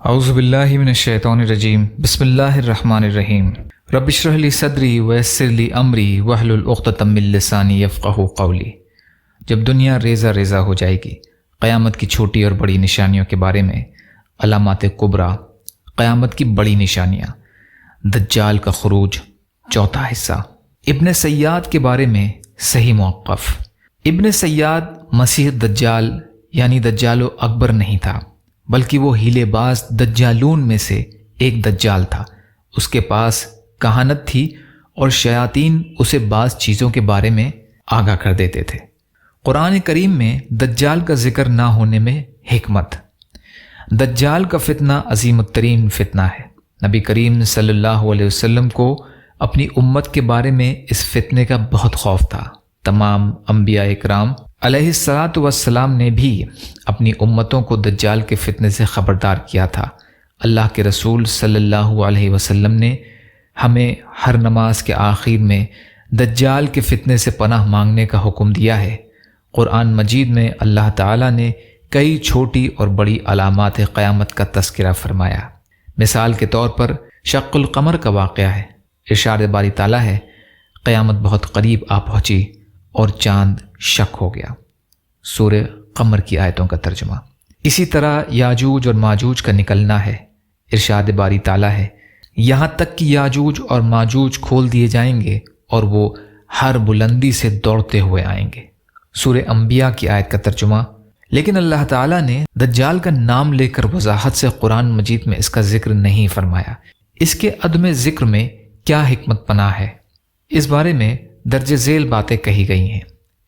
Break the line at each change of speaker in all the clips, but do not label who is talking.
اعوذ باللہ من الشیطان الرجیم بسم اللہ الرحمن الرحیم رب اشرح لی صدری ویسر لی امری واحلل عقدۃ من لسانی یفقہوا قولی۔ جب دنیا ریزہ ریزہ ہو جائے گی، قیامت کی چھوٹی اور بڑی نشانیوں کے بارے میں علامات کبریٰ، قیامت کی بڑی نشانیاں، دجال کا خروج، چوتھا حصہ۔ ابن سیاد کے بارے میں صحیح موقف۔ ابن سیاد مسیح دجال یعنی دجال اکبر نہیں تھا، بلکہ وہ ہیلے باز دجالون میں سے ایک دجال تھا۔ اس کے پاس کہانت تھی اور شیاطین اسے بعض چیزوں کے بارے میں آگاہ کر دیتے تھے۔ قرآن کریم میں دجال کا ذکر نہ ہونے میں حکمت۔ دجال کا فتنہ عظیم الترین فتنہ ہے۔ نبی کریم صلی اللہ علیہ وسلم کو اپنی امت کے بارے میں اس فتنے کا بہت خوف تھا۔ تمام انبیاء اکرام علیہ الصلاۃ والسلام نے بھی اپنی امتوں کو دجال کے فتنے سے خبردار کیا تھا۔ اللہ کے رسول صلی اللہ علیہ وسلم نے ہمیں ہر نماز کے آخر میں دجال کے فتنے سے پناہ مانگنے کا حکم دیا ہے۔ قرآن مجید میں اللہ تعالیٰ نے کئی چھوٹی اور بڑی علامات قیامت کا تذکرہ فرمایا۔ مثال کے طور پر شق القمر کا واقعہ ہے۔ ارشاد باری تعالیٰ ہے، قیامت بہت قریب آ پہنچی اور چاند شک ہو گیا۔ سورہ قمر کی آیتوں کا ترجمہ۔ اسی طرح یاجوج اور ماجوج کا نکلنا ہے۔ ارشاد باری تعالیٰ ہے، یہاں تک کہ یاجوج اور ماجوج کھول دیے جائیں گے اور وہ ہر بلندی سے دوڑتے ہوئے آئیں گے۔ سورہ انبیاء کی آیت کا ترجمہ۔ لیکن اللہ تعالیٰ نے دجال کا نام لے کر وضاحت سے قرآن مجید میں اس کا ذکر نہیں فرمایا۔ اس کے عدم ذکر میں کیا حکمت پناہ ہے؟ اس بارے میں درج ذیل باتیں کہی گئی ہیں۔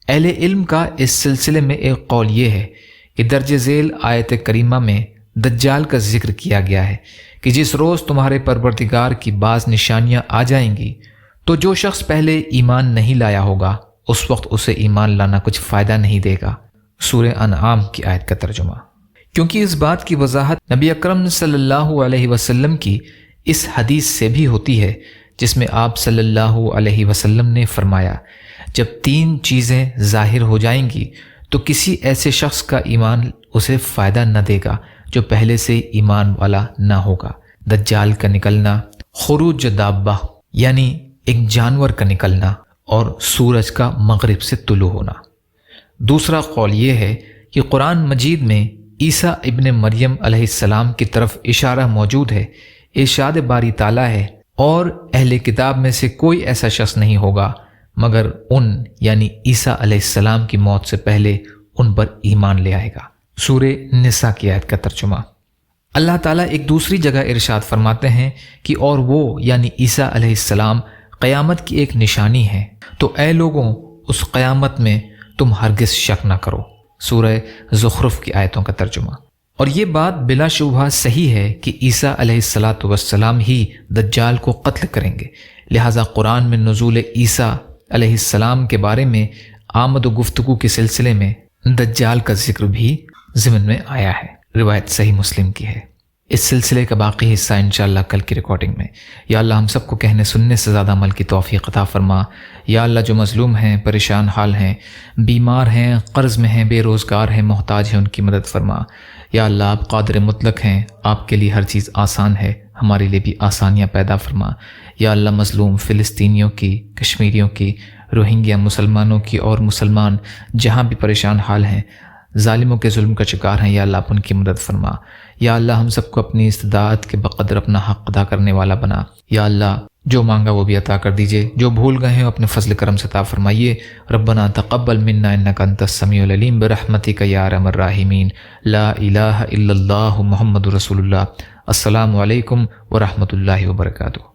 اہل علم کا اس سلسلے میں ایک قول یہ ہے کہ درج ذیل آیت کریمہ میں دجال کا ذکر کیا گیا ہے کہ جس روز تمہارے پروردگار کی بعض نشانیاں آ جائیں گی تو جو شخص پہلے ایمان نہیں لایا ہوگا اس وقت اسے ایمان لانا کچھ فائدہ نہیں دے گا۔ سورہ انعام کی آیت کا ترجمہ۔ کیونکہ اس بات کی وضاحت نبی اکرم صلی اللہ علیہ وسلم کی اس حدیث سے بھی ہوتی ہے جس میں آپ صلی اللہ علیہ وسلم نے فرمایا، جب تین چیزیں ظاہر ہو جائیں گی تو کسی ایسے شخص کا ایمان اسے فائدہ نہ دے گا جو پہلے سے ایمان والا نہ ہوگا۔ دجال کا نکلنا، خروج دابہ یعنی ایک جانور کا نکلنا، اور سورج کا مغرب سے طلوع ہونا۔ دوسرا قول یہ ہے کہ قرآن مجید میں عیسیٰ ابن مریم علیہ السلام کی طرف اشارہ موجود ہے۔ ارشاد باری تعالیٰ ہے، اور اہل کتاب میں سے کوئی ایسا شخص نہیں ہوگا مگر ان یعنی عیسیٰ علیہ السلام کی موت سے پہلے ان پر ایمان لے آئے گا۔ سورہ نساء کی آیت کا ترجمہ۔ اللہ تعالیٰ ایک دوسری جگہ ارشاد فرماتے ہیں کہ اور وہ یعنی عیسیٰ علیہ السلام قیامت کی ایک نشانی ہے، تو اے لوگوں اس قیامت میں تم ہرگز شک نہ کرو۔ سورہ زخرف کی آیتوں کا ترجمہ۔ اور یہ بات بلا شبہ صحیح ہے کہ عیسیٰ علیہ الصلاۃ والسلام ہی دجال کو قتل کریں گے، لہٰذا قرآن میں نزول عیسیٰ علیہ السلام کے بارے میں آمد و گفتگو کے سلسلے میں دجال کا ذکر بھی ضمن میں آیا ہے۔ روایت صحیح مسلم کی ہے۔ اس سلسلے کا باقی حصہ انشاءاللہ کل کی ریکارڈنگ میں۔ یا اللہ ہم سب کو کہنے سننے سے زیادہ عمل کی توفیق عطا فرما۔ یا اللہ جو مظلوم ہیں، پریشان حال ہیں، بیمار ہیں، قرض میں ہیں، بے روزگار ہیں، محتاج ہیں، ان کی مدد فرما۔ یا اللہ آپ قادر مطلق ہیں، آپ کے لیے ہر چیز آسان ہے، ہمارے لیے بھی آسانیاں پیدا فرما۔ یا اللہ مظلوم فلسطینیوں کی، کشمیریوں کی، روہنگیا مسلمانوں کی اور مسلمان جہاں بھی پریشان حال ہیں، ظالموں کے ظلم کا شکار ہیں، یا اللہ آپ ان کی مدد فرما۔ یا اللہ ہم سب کو اپنی استطاعت کے بقدر اپنا حق ادا کرنے والا بنا۔ یا اللہ جو مانگا وہ بھی عطا کر دیجئے، جو بھول گئے ہیں اپنے فضل کرم سے عطا فرمائیے۔ ربنا تقبل منا انک انت السمیع العلیم برحمتک یا ارحم الراحمین۔ لا الہ الا اللہ محمد رسول اللہ۔ السلام علیکم ورحمۃ اللہ وبرکاتہ۔